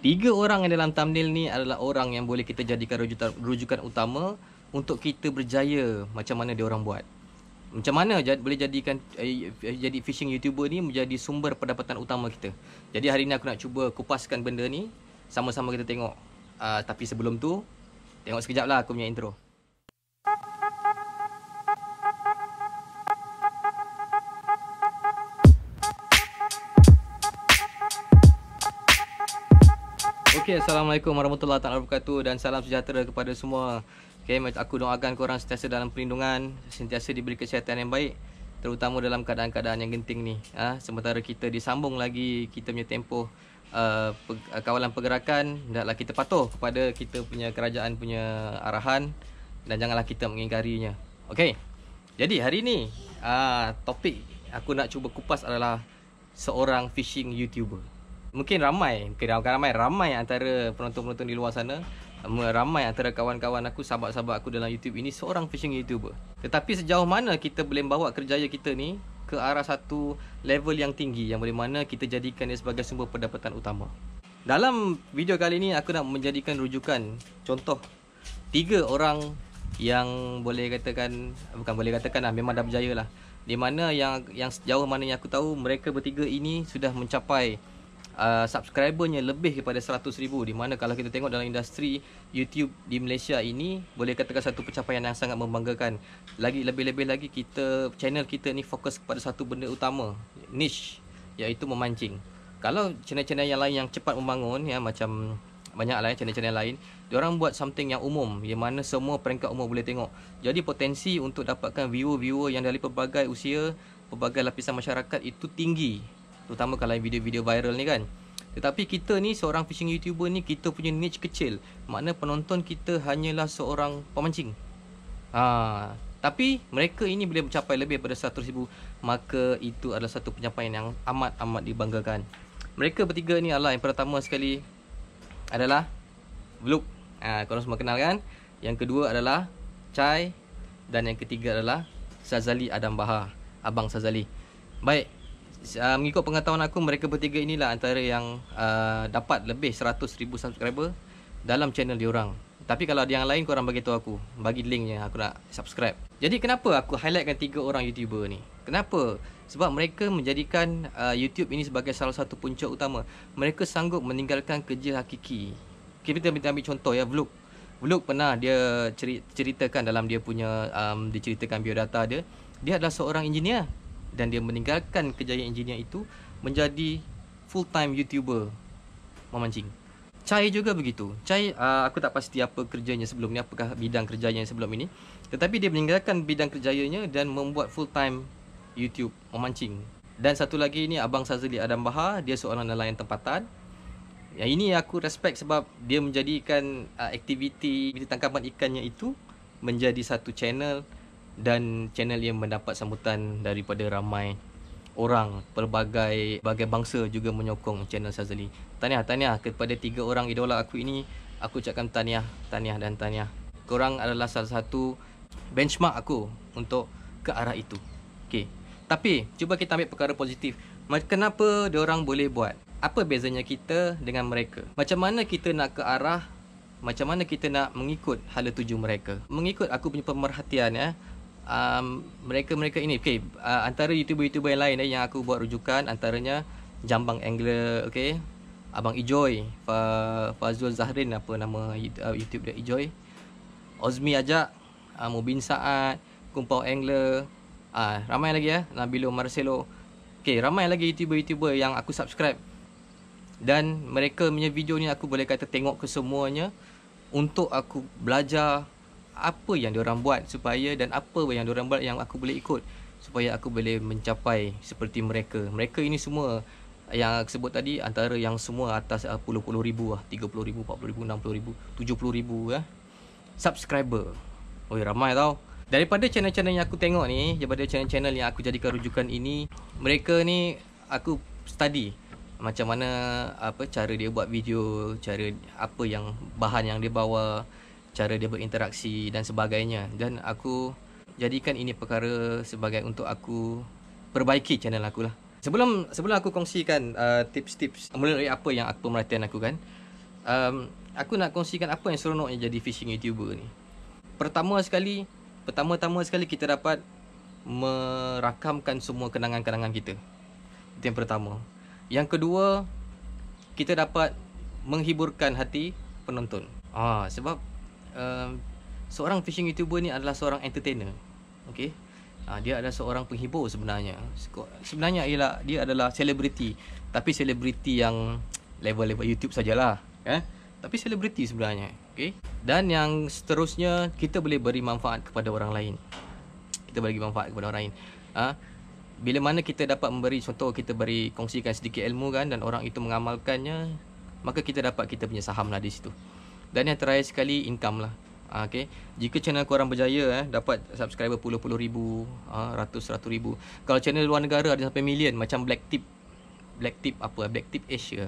Tiga orang yang dalam thumbnail ni adalah orang yang boleh kita jadikan rujukan utama untuk kita berjaya macam mana dia orang buat. Macam mana boleh jadikan jadi fishing YouTuber ni menjadi sumber pendapatan utama kita. Jadi hari ni aku nak cuba kupaskan benda ni. Sama-sama kita tengok. Tapi sebelum tu, tengok sekejap lah aku punya intro. Okay, Assalamualaikum warahmatullahi wabarakatuh dan salam sejahtera kepada semua. Okay, aku doakan korang sentiasa dalam perlindungan, sentiasa diberi kesihatan yang baik, terutama dalam keadaan-keadaan yang genting ni. Sementara kita disambung lagi kita punya tempoh kawalan pergerakan, hendaklah kita patuh kepada kita punya kerajaan punya arahan dan janganlah kita mengingkarinya. Okay, jadi hari ni topik aku nak cuba kupas adalah seorang fishing YouTuber. Mungkin ramai antara penonton-penonton di luar sana, ramai antara kawan-kawan aku, sahabat-sahabat aku dalam YouTube ini seorang fishing YouTuber. Tetapi sejauh mana kita boleh bawa kerjaya kita ni ke arah satu level yang tinggi yang boleh mana kita jadikan dia sebagai sumber pendapatan utama. Dalam video kali ini aku nak menjadikan rujukan contoh 3 orang yang boleh katakan, bukan boleh katakan lah, memang dah berjaya lah. Di mana yang sejauh mana yang aku tahu, mereka bertiga ini sudah mencapai subscribernya lebih daripada 100,000, di mana kalau kita tengok dalam industri YouTube di Malaysia ini boleh katakan satu pencapaian yang sangat membanggakan. Lebih-lebih lagi channel kita ni fokus kepada satu benda utama, niche, iaitu memancing. Kalau channel-channel yang lain yang cepat membangun ya, macam banyak lah channel-channel lain, diorang buat something yang umum, yang mana semua peringkat umur boleh tengok. Jadi potensi untuk dapatkan viewer-viewer yang dari pelbagai usia, pelbagai lapisan masyarakat itu tinggi, terutama kalau video-video viral ni kan. Tetapi kita ni seorang fishing YouTuber ni, kita punya niche kecil, makna penonton kita hanyalah seorang pemancing. Tapi mereka ini boleh mencapai lebih daripada 100,000, maka itu adalah satu pencapaian yang amat-amat dibanggakan. Mereka bertiga ni adalah, yang pertama sekali adalah Vlog, korang semua kenal kan. Yang kedua adalah Chai, dan yang ketiga adalah Sazali Adam Bahar, Abang Sazali. Baik, mengikut pengetahuan aku, mereka bertiga inilah antara yang dapat lebih 100,000 subscriber dalam channel diorang. Tapi kalau ada yang lain, korang bagi tahu aku, bagi linknya, aku nak subscribe. Jadi kenapa aku highlightkan 3 orang YouTuber ni? Kenapa? Sebab mereka menjadikan YouTube ini sebagai salah satu punca utama. Mereka sanggup meninggalkan kerja hakiki. Kita ambil contoh ya, Vlog. Vlog pernah dia ceritakan dalam dia punya diceritakan biodata dia. Dia adalah seorang engineer dan dia meninggalkan kejayaan engineer itu menjadi full time YouTuber memancing. Chai juga begitu. Chai aku tak pasti apa kerjanya sebelum ni, apakah bidang kerjanya sebelum ini, tetapi dia meninggalkan bidang kerjayanya dan membuat full time YouTube memancing. Dan satu lagi ni Abang Sazali Adam Bahar, dia seorang nelayan tempatan. Yang ini aku respect sebab dia menjadikan aktiviti tangkapan ikannya itu menjadi satu channel, dan channel yang mendapat sambutan daripada ramai orang, pelbagai bangsa juga menyokong channel Sazali. Tahniah kepada 3 orang idola aku ini. Aku ucapkan tahniah. Korang adalah salah satu benchmark aku untuk ke arah itu. Okay. Tapi cuba kita ambil perkara positif. Kenapa diorang boleh buat? Apa bezanya kita dengan mereka? Macam mana kita nak ke arah, macam mana kita nak mengikut hala tuju mereka? Mengikut aku punya pemerhatian ya, mereka ini, okay, antara YouTuber-YouTuber yang lain yang aku buat rujukan, antaranya Jambang Angler, okay, Abang Ijoy, Fazul Zahrin, apa nama YouTube dia, Ijoy, Ozmi Ajak, Mubin Saad, Kumpau Angler, ramai lagi ya, Nabilo Marcelo. Okay, ramai lagi YouTuber-YouTuber yang aku subscribe, dan mereka punya video ni aku boleh kata tengok kesemuanya untuk aku belajar apa yang diorang buat supaya, dan apa yang diorang buat yang aku boleh ikut supaya aku boleh mencapai seperti mereka. Mereka ini semua yang aku sebut tadi, antara yang semua atas puluh-puluh ribu lah, 30,000, 40,000, 60,000, 70,000 subscriber. Oi, ramai tau. Daripada channel-channel yang aku tengok ni, daripada channel-channel yang aku jadikan rujukan ini, mereka ni aku study macam mana cara dia buat video, cara apa yang bahan yang dia bawa, cara dia berinteraksi dan sebagainya. Dan aku jadikan ini perkara sebagai untuk aku perbaiki channel aku lah. Sebelum aku kongsikan tips-tips melalui apa yang aku pemerhatian aku kan, Aku nak kongsikan apa yang seronoknya jadi fishing YouTuber ni. Pertama-tama sekali kita dapat merakamkan semua kenangan-kenangan kita. Itu yang pertama. Yang kedua, kita dapat menghiburkan hati penonton. Sebab seorang fishing YouTuber ni adalah seorang entertainer. Okey. Dia adalah seorang penghibur sebenarnya. Sebenarnya ialah dia adalah selebriti, tapi selebriti yang level-level YouTube sajalah, tapi selebriti sebenarnya. Okey. Dan yang seterusnya, kita boleh beri manfaat kepada orang lain. Bila mana kita dapat memberi contoh, kita beri kongsikan sedikit ilmu kan, dan orang itu mengamalkannya, maka kita dapat kita punya saham lah di situ. Dan yang terakhir sekali, income lah. Okay. Jika channel korang berjaya dapat subscriber puluh-puluh ribu, ratus-ratus ribu. Kalau channel luar negara ada sampai million, macam Black Tip Asia.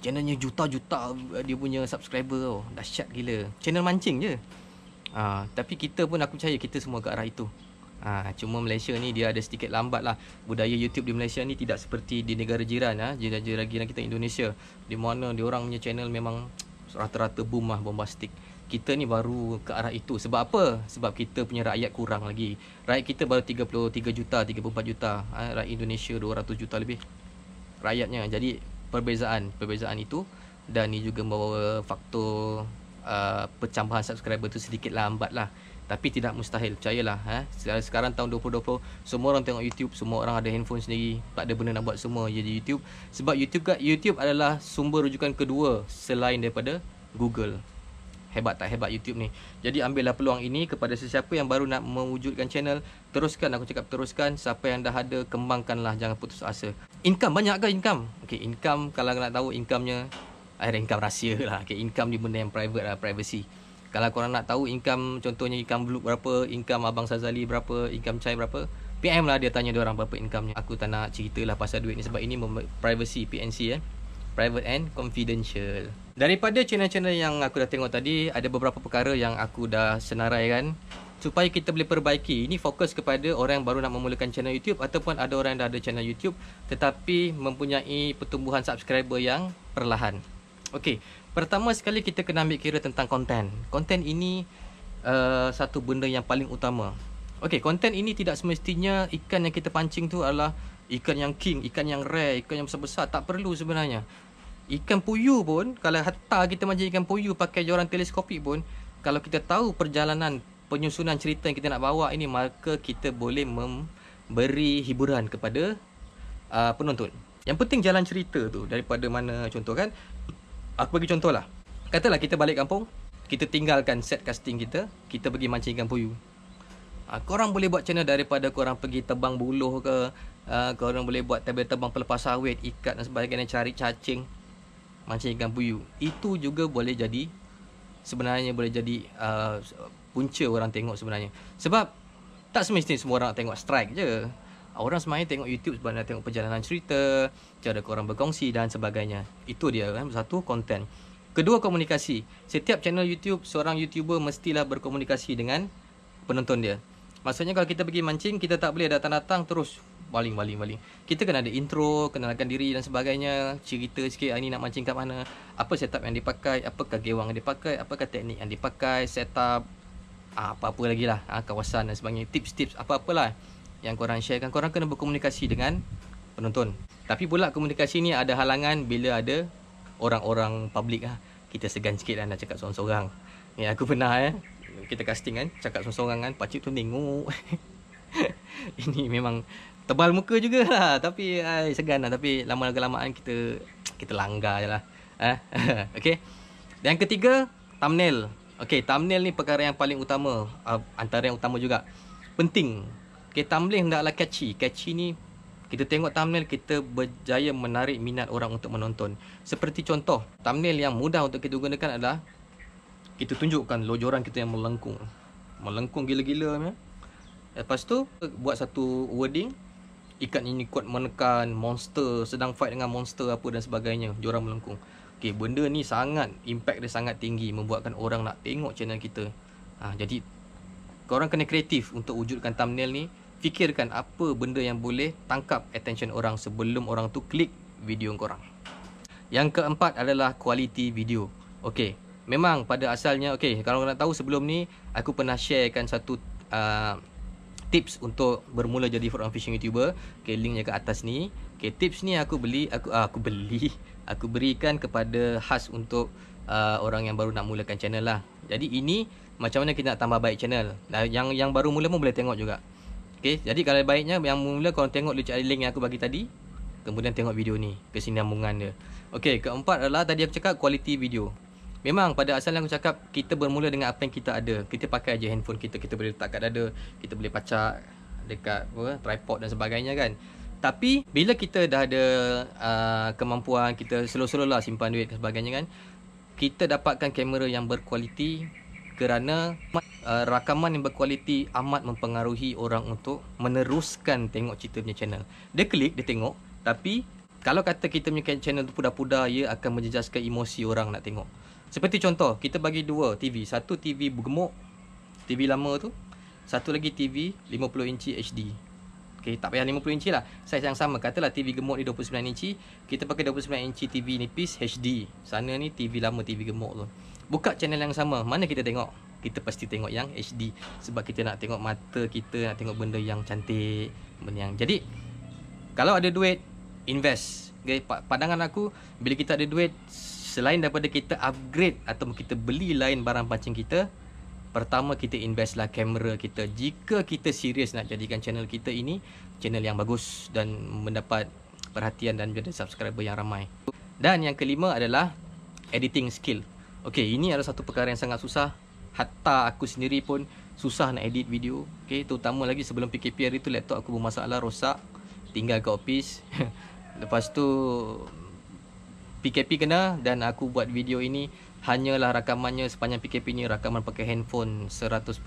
Channelnya juta-juta dia punya subscriber. Dahsyat gila. Channel mancing je. Tapi kita pun, aku percaya kita semua ke arah itu. Cuma Malaysia ni dia ada sedikit lambat lah. Budaya YouTube di Malaysia ni tidak seperti di negara jiran, jiran kita Indonesia, di mana diorang punya channel memang rata-rata boom lah, bombastik. Kita ni baru ke arah itu. Sebab apa? Sebab kita punya rakyat kurang lagi. Rakyat kita baru 33 juta, 34 juta. Rakyat Indonesia 200 juta lebih rakyatnya. Jadi perbezaan itu, dan ni juga membawa faktor percambahan subscriber tu sedikit lambat lah. Tapi tidak mustahil, percayalah. Sekarang tahun 2020, semua orang tengok YouTube, semua orang ada handphone sendiri, tak ada benda nak buat, semua jadi YouTube. Sebab YouTube adalah sumber rujukan kedua selain daripada Google. Hebat tak hebat YouTube ni. Jadi ambillah peluang ini kepada sesiapa yang baru nak mewujudkan channel. Teruskan, aku cakap teruskan. Siapa yang dah ada, kembangkanlah, jangan putus asa. Income, banyak ke income? Okay, income, kalau nak tahu income-nya, ada income rahsia lah. Okay, income ni benda yang private lah, privacy. Kalau korang nak tahu income, contohnya income Vlog berapa, income Abang Sazali berapa, income Chai berapa, PM lah dia tanya diorang berapa income-nya. Aku tak nak cerita lah pasal duit ni, sebab ini privacy, PNC private and confidential. Daripada channel-channel yang aku dah tengok tadi, ada beberapa perkara yang aku dah senaraikan supaya kita boleh perbaiki. Ini fokus kepada orang yang baru nak memulakan channel YouTube, ataupun ada orang yang dah ada channel YouTube tetapi mempunyai pertumbuhan subscriber yang perlahan. Okey, pertama sekali kita kena ambil kira tentang konten. Konten ini satu benda yang paling utama. Okey, konten ini tidak semestinya ikan yang kita pancing tu adalah ikan yang king, ikan yang rare, ikan yang besar-besar. Tak perlu sebenarnya. Ikan puyuh pun, kalau hatta kita mancing ikan puyuh pakai joran teleskopik pun, kalau kita tahu perjalanan penyusunan cerita yang kita nak bawa ini, maka kita boleh memberi hiburan kepada penonton. Yang penting jalan cerita tu, daripada mana, contoh kan, aku bagi contoh lah. Katalah kita balik kampung, kita tinggalkan set casting kita pergi mancing ikan puyuh. Korang boleh buat channel daripada korang pergi tebang buluh ke, korang boleh buat tebang pelepas sawit, ikat dan sebagainya, cari cacing, mancing ikan puyuh. Itu juga boleh jadi, sebenarnya boleh jadi punca orang tengok sebenarnya. Sebab tak semestinya semua orang nak tengok strike je. Orang sebenarnya tengok YouTube sebab nak tengok perjalanan cerita, cara korang berkongsi dan sebagainya. Itu dia kan, satu, konten. Kedua, komunikasi. Setiap channel YouTube, seorang YouTuber mestilah berkomunikasi dengan penonton dia. Maksudnya kalau kita pergi mancing, kita tak boleh datang-datang terus baling. Kita kena ada intro, kenalkan diri dan sebagainya, cerita sikit hari ni nak mancing kat mana, apa setup yang dipakai, apakah gewang yang dipakai, apakah teknik yang dipakai, setup, apa-apa lagi lah, kawasan dan sebagainya, tips-tips, apa-apalah yang korang sharekan. Korang kena berkomunikasi dengan penonton. Tapi pula komunikasi ni ada halangan bila ada orang-orang public lah. Kita segan sikit lah nak cakap sorang-sorang. Ya, aku pernah kita casting kan, cakap sorang-sorang kan, pakcik tu tengok. Ini memang tebal muka jugalah, tapi segan lah. Tapi lama-lamaan kita langgar je lah. Okay. Dan yang ketiga, thumbnail. Okay, thumbnail ni perkara yang paling utama, antara yang utama juga, penting. Okay, thumbnail hendaklah catchy. Catchy ni, kita tengok thumbnail, kita berjaya menarik minat orang untuk menonton. Seperti contoh, thumbnail yang mudah untuk kita gunakan adalah kita tunjukkan lojoran kita yang melengkung. Melengkung gila-gila. Lepas tu, buat satu wording, ikan ini kuat menekan, monster, sedang fight dengan monster apa dan sebagainya, joran melengkung. Okay, benda ni sangat, impact dia sangat tinggi, membuatkan orang nak tengok channel kita. Jadi, korang kena kreatif untuk wujudkan thumbnail ni. Fikirkan apa benda yang boleh tangkap attention orang sebelum orang tu klik video korang. Yang keempat adalah kualiti video. Okey, memang pada asalnya, okey, kalau nak tahu sebelum ni aku pernah sharekan satu tips untuk bermula jadi food fishing YouTuber. Okey, linknya kat atas ni. Okey, tips ni aku berikan kepada khas untuk orang yang baru nak mulakan channel lah. Jadi ini macam mana kita nak tambah baik channel. Yang baru mula pun boleh tengok juga. Okey, jadi kalau baiknya yang mula korang tengok dulu link yang aku bagi tadi, kemudian tengok video ni, kesinambungan dia. Okey, keempat adalah tadi aku cakap kualiti video. Memang pada asalnya aku cakap kita bermula dengan apa yang kita ada. Kita pakai aja handphone kita, kita boleh letak kat dada, kita boleh pacak dekat tripod dan sebagainya kan. Tapi bila kita dah ada kemampuan, kita slow-slow lah simpan duit dan sebagainya kan, kita dapatkan kamera yang berkualiti kerana rakaman yang berkualiti amat mempengaruhi orang untuk meneruskan tengok cerita punya channel. Dia klik, dia tengok, tapi kalau kata kita punya channel tu pudar-pudar, ia akan menjejaskan emosi orang nak tengok. Seperti contoh, kita bagi dua TV. Satu TV bergemuk, TV lama tu. Satu lagi TV 50 inci HD. Okay, tak payah 50 inci lah, saiz yang sama. Katalah TV gemuk ni 29 inci, kita pakai 29 inci TV nipis HD. Sana ni TV lama, TV gemuk tu. Buka channel yang sama, mana kita tengok? Kita pasti tengok yang HD. Sebab kita nak tengok mata kita, nak tengok benda yang cantik, benda yang... Jadi kalau ada duit, invest. Okay, pandangan aku, bila kita ada duit, selain daripada kita upgrade atau kita beli lain barang pancing kita, pertama kita invest lah kamera kita. Jika kita serius nak jadikan channel kita ini channel yang bagus dan mendapat perhatian dan menjadi subscriber yang ramai. Dan yang kelima adalah editing skill. Okey, ini adalah satu perkara yang sangat susah. Hatta aku sendiri pun susah nak edit video. Okey, terutama lagi sebelum PKP hari tu laptop aku bermasalah, rosak, tinggal kat office. Lepas tu PKP kena dan aku buat video ini hanyalah rakamannya sepanjang PKP ni rakaman pakai handphone 100%.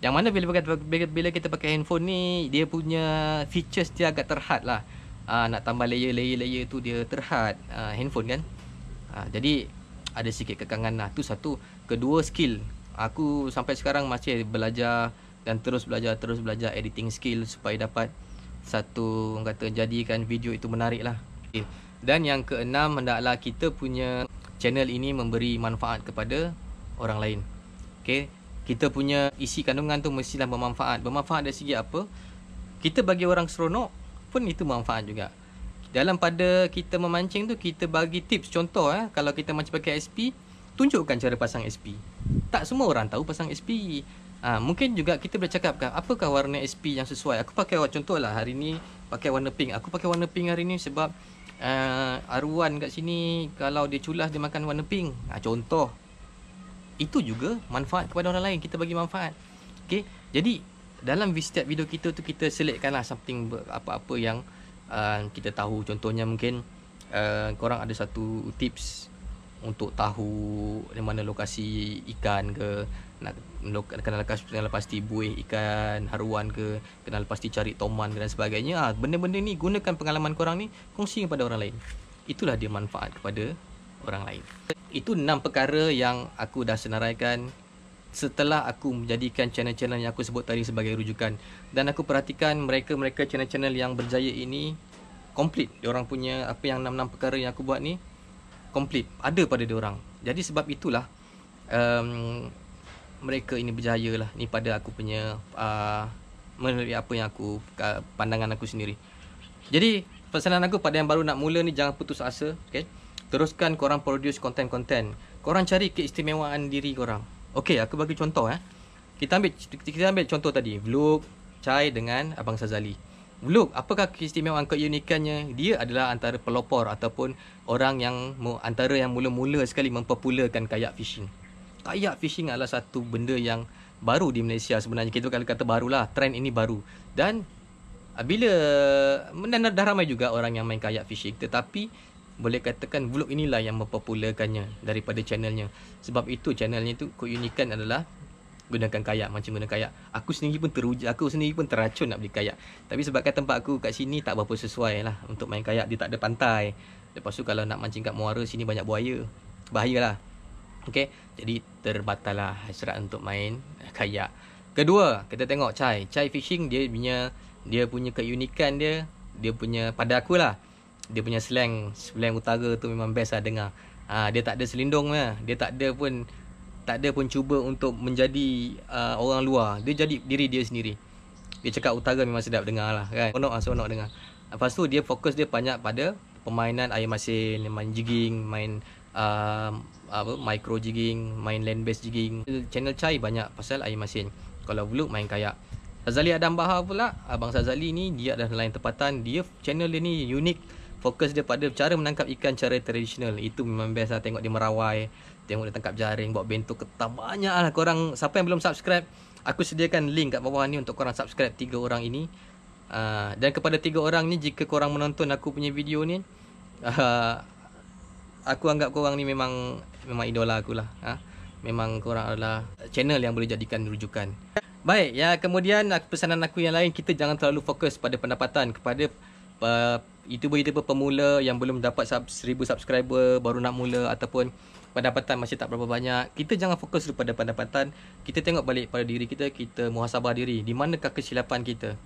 Yang mana bila kita pakai handphone ni, dia punya features dia agak terhad lah. Nak tambah layer tu dia terhad handphone kan. Jadi ada sikit kekangan lah. Tu satu. Kedua, skill. Aku sampai sekarang masih belajar dan terus belajar editing skill supaya dapat satu, orang kata, jadikan video itu menarik lah. Okay. Dan yang keenam, hendaklah kita punya channel ini memberi manfaat kepada orang lain. Okay. Kita punya isi kandungan tu mestilah bermanfaat. Bermanfaat dari segi apa? Kita bagi orang seronok pun itu manfaat juga. Dalam pada kita memancing tu, kita bagi tips. Contoh kalau kita mancing pakai SP, tunjukkan cara pasang SP. Tak semua orang tahu pasang SP. Mungkin juga kita boleh cakapkan apakah warna SP yang sesuai. Aku pakai, contohlah hari ni pakai warna pink. Aku pakai warna pink hari ni sebab arwan kat sini kalau dia culas dia makan warna pink. Contoh. Itu juga manfaat kepada orang lain. Kita bagi manfaat. Okay? Jadi dalam setiap video kita tu, kita selectkanlah something, apa-apa yang kita tahu. Contohnya mungkin korang ada satu tips untuk tahu di mana lokasi ikan ke, nak kenal pasti buih ikan haruan ke, kenal pasti cari toman dan sebagainya. Benda-benda ni gunakan pengalaman korang ni, kongsi kepada orang lain. Itulah dia manfaat kepada orang lain. Itu 6 perkara yang aku dah senaraikan setelah aku menjadikan channel-channel yang aku sebut tadi sebagai rujukan. Dan aku perhatikan mereka channel-channel yang berjaya ini komplit. Diorang punya apa yang 6 perkara yang aku buat ni komplit, ada pada diorang. Jadi sebab itulah mereka ini berjaya lah. Ni pada aku punya melalui apa yang aku, pandangan aku sendiri. Jadi pesanan aku pada yang baru nak mula ni, jangan putus asa. Okay? Teruskan korang produce konten-konten. Korang cari keistimewaan diri korang. Okey, aku bagi contoh. Kita ambil contoh tadi, vlog Chai dengan Abang Sazali. Vlog, apakah keistimewaan, keunikannya? Dia adalah antara pelopor ataupun orang yang antara yang mula-mula sekali mempopularkan kayak fishing. Kayak fishing adalah satu benda yang baru di Malaysia sebenarnya. Kita kalau kata barulah, trend ini baru. Dan dah ramai juga orang yang main kayak fishing, tetapi boleh katakan vlog inilah yang mempopularkannya daripada channelnya. Sebab itu channelnya tu keunikan adalah gunakan kayak, macam guna kayak. Aku sendiri pun teracun nak beli kayak. Tapi sebab kat tempat aku kat sini tak berapa sesuai lah untuk main kayak. Dia tak ada pantai. Lepas tu kalau nak mancing kat muara sini banyak buaya. Bahayalah. Okay, jadi terbatal lah hasrat untuk main kayak. Kedua, kita tengok Chai fishing. Dia punya keunikan dia punya, pada akulah, Dia punya slang utara tu memang best lah dengar. Dia tak ada selindung lah. Dia tak ada pun cuba untuk menjadi orang luar. Dia jadi diri dia sendiri. Dia cakap utara memang sedap dengar lah kan. Seronok dengar. Lepas tu dia fokus dia banyak pada permainan air masin, main jigging, main micro jigging, main land based jigging. Channel Chai banyak pasal air masin. Kalau vlog main kayak. Sazali Adam Bahar pula, Abang Sazali ni dia adalah lain tempatan. Dia channel dia ni unik. Fokus dia pada cara menangkap ikan cara tradisional. Itu memang best lah. Tengok dia merawai, tengok dia tangkap jaring, buat bento ketam. Banyak lah korang. Siapa yang belum subscribe, aku sediakan link kat bawah ni untuk korang subscribe 3 orang ini. Dan kepada 3 orang ni, jika korang menonton aku punya video ni, aku anggap korang ni memang idola aku lah. Memang korang adalah channel yang boleh jadikan rujukan. Baik, ya, kemudian pesanan aku yang lain, kita jangan terlalu fokus pada pendapatan. Kepada YouTuber pemula yang belum dapat 1000 subscriber, baru nak mula, ataupun pendapatan masih tak berapa banyak, kita jangan fokus pada pendapatan. Kita tengok balik pada diri kita, kita muhasabah diri. Di manakah kesilapan kita?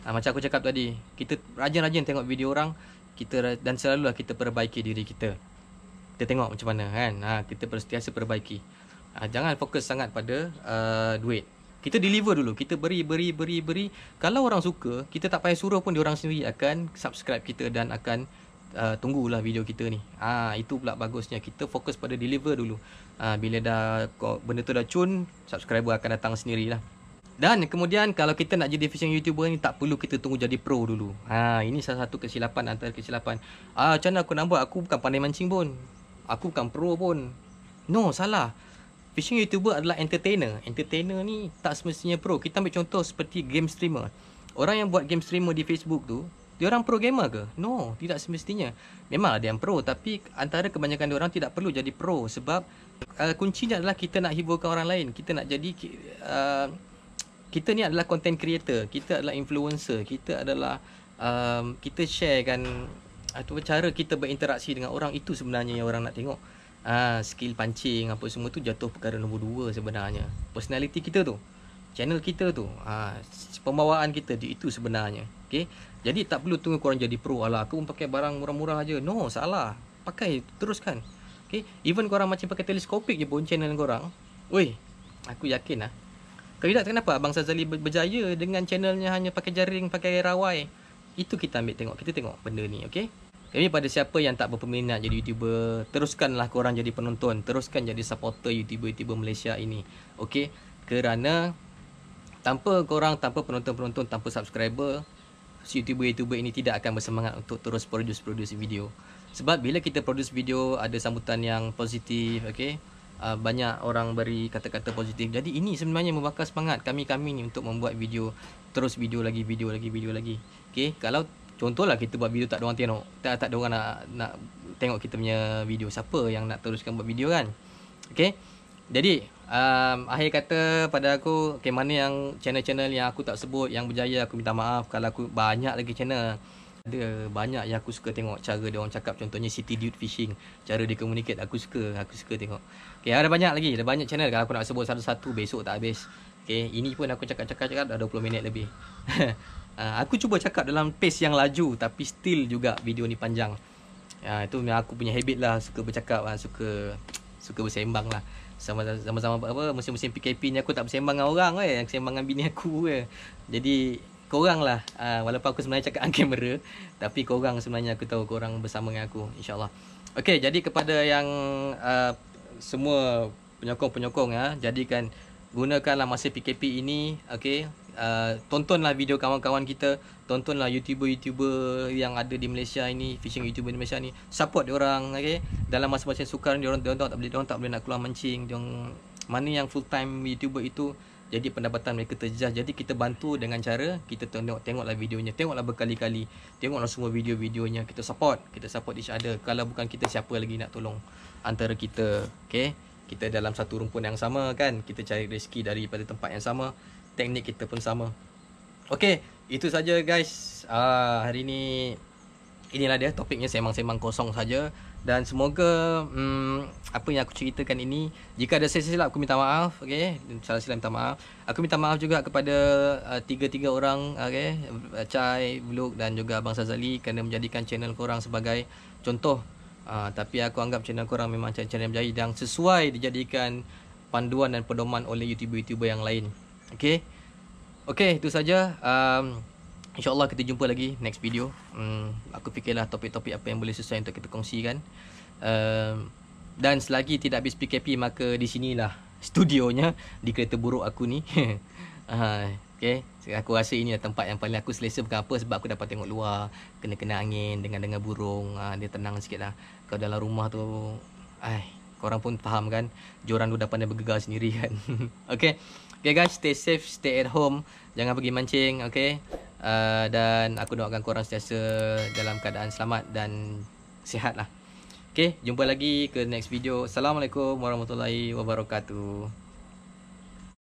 Macam aku cakap tadi, kita rajin-rajin tengok video orang, dan selalulah kita perbaiki diri kita. Kita tengok macam mana kan. Kita sentiasa perbaiki. Jangan fokus sangat pada duit. Kita deliver dulu. Kita beri. Kalau orang suka, kita tak payah suruh pun diorang sendiri akan subscribe kita dan akan tunggulah video kita ni. Itu pula bagusnya. Kita fokus pada deliver dulu. Bila benda tu dah cun, subscriber akan datang sendirilah. Dan kemudian kalau kita nak jadi fishing YouTuber ni, tak perlu kita tunggu jadi pro dulu. Ini salah satu kesilapan antara kesilapan. Macam mana aku nak buat? Aku bukan pandai mancing pun. Aku bukan pro pun. No, salah. Fishing YouTuber adalah entertainer. Entertainer ni tak semestinya pro. Kita ambil contoh seperti game streamer. Orang yang buat game streamer di Facebook tu, dia orang pro gamer ke? No, tidak semestinya. Memang ada yang pro, tapi antara kebanyakan dia orang tidak perlu jadi pro. Sebab kuncinya adalah kita nak hiburkan orang lain. Kita nak jadi kita ni adalah content creator. Kita adalah influencer. Kita adalah kita sharekan cara kita berinteraksi dengan orang. Itu sebenarnya yang orang nak tengok. Skill pancing apa semua tu jatuh perkara nombor 2 sebenarnya. Personality kita tu, channel kita tu, pembawaan kita itu sebenarnya. Okay? Jadi tak perlu tunggu korang jadi pro. Alah, aku pun pakai barang murah-murah aja. No, salah. Pakai, teruskan. Okay? Even korang macam pakai teleskopik je pun channel korang, aku yakin lah. Kalau tidak, kenapa Abang Sazali berjaya dengan channelnya hanya pakai jaring, pakai rawai? Itu kita ambil tengok. Kita tengok benda ni, okay? Jadi pada siapa yang tak berpeminat jadi YouTuber, teruskanlah korang jadi penonton. Teruskan jadi supporter YouTuber Malaysia ini. Okay? Kerana tanpa korang, tanpa penonton-penonton, tanpa subscriber, YouTuber ini tidak akan bersemangat untuk terus produce video. Sebab bila kita produce video, ada sambutan yang positif, okay? Banyak orang beri kata-kata positif. Jadi ini sebenarnya membakar semangat kami ni untuk membuat video. Terus video lagi. Okay? Kalau contohlah kita buat video tak ada orang tengok, tak ada orang nak tengok kita punya video, siapa yang nak teruskan buat video kan? Okay? Jadi akhir kata pada aku, okay, mana yang channel-channel yang aku tak sebut yang berjaya, aku minta maaf. Kalau aku banyak lagi channel, ada banyak yang aku suka tengok cara dia orang cakap. Contohnya City Dude Fishing, cara dia communicate, aku suka tengok. Okay, ada banyak lagi, ada banyak channel. Kalau aku nak sebut satu-satu besok tak habis. Okay, ini pun aku cakap dah 20 minit lebih. Aku cuba cakap dalam pace yang laju, tapi still juga video ni panjang. Itu aku punya habit lah, suka bercakap, suka bersembang lah. Sama-sama musim-musim PKP ni aku tak bersembang dengan orang, yang bersembang dengan bini aku je. Jadi korang lah, walaupun aku sebenarnya cakap on kamera, tapi korang sebenarnya aku tahu korang bersama dengan aku, insyaAllah. Okay, jadi kepada yang semua penyokong-penyokong, jadikan, gunakanlah masa PKP ini, okay? Tontonlah video kawan-kawan kita, tontonlah YouTuber yang ada di Malaysia ini, fishing YouTuber di Malaysia ni, support diorang, okay? Dalam masa-masa sukar diorang tak boleh nak keluar mancing. Mana yang full time YouTuber itu, jadi pendapatan mereka terjejas. Jadi kita bantu dengan cara kita tengoklah videonya, tengoklah berkali-kali, tengoklah semua video-videonya, kita support each other. Kalau bukan kita, siapa lagi nak tolong antara kita, okay? Kita dalam satu rumpun yang sama kan, kita cari rezeki daripada tempat yang sama, teknik kita pun sama. Okay, itu saja guys. Hari ni inilah dia topiknya, sembang-sembang kosong saja. Dan semoga apa yang aku ceritakan ini, jika ada silap aku minta maaf, okey. Salah silap minta maaf. Aku minta maaf juga kepada tiga orang, okey, Chai, Vlog dan juga Abang Sazali kerana menjadikan channel korang sebagai contoh. Tapi aku anggap channel korang memang channel yang berjaya dan sesuai dijadikan panduan dan pedoman oleh YouTuber-YouTuber yang lain. Okey. Okey, itu saja. InsyaAllah kita jumpa lagi next video. Aku fikirlah topik-topik apa yang boleh sesuai untuk kita kongsikan. Dan selagi tidak habis PKP, maka di sinilah studionya di kereta buruk aku ni. Okay. Aku rasa ini tempat yang paling aku selesa. Bukan apa, sebab aku dapat tengok luar, kena-kena angin, dengar-dengar burung. Dia tenang sikit lah. Kalau dalam rumah tu, korang pun faham kan, joran tu dah pandai bergegar sendiri kan. Okay. Okay guys, stay safe, stay at home. Jangan pergi mancing, okay. Dan aku doakan korang sentiasa dalam keadaan selamat dan sihat lah. Okay, jumpa lagi ke next video. Assalamualaikum warahmatullahi wabarakatuh.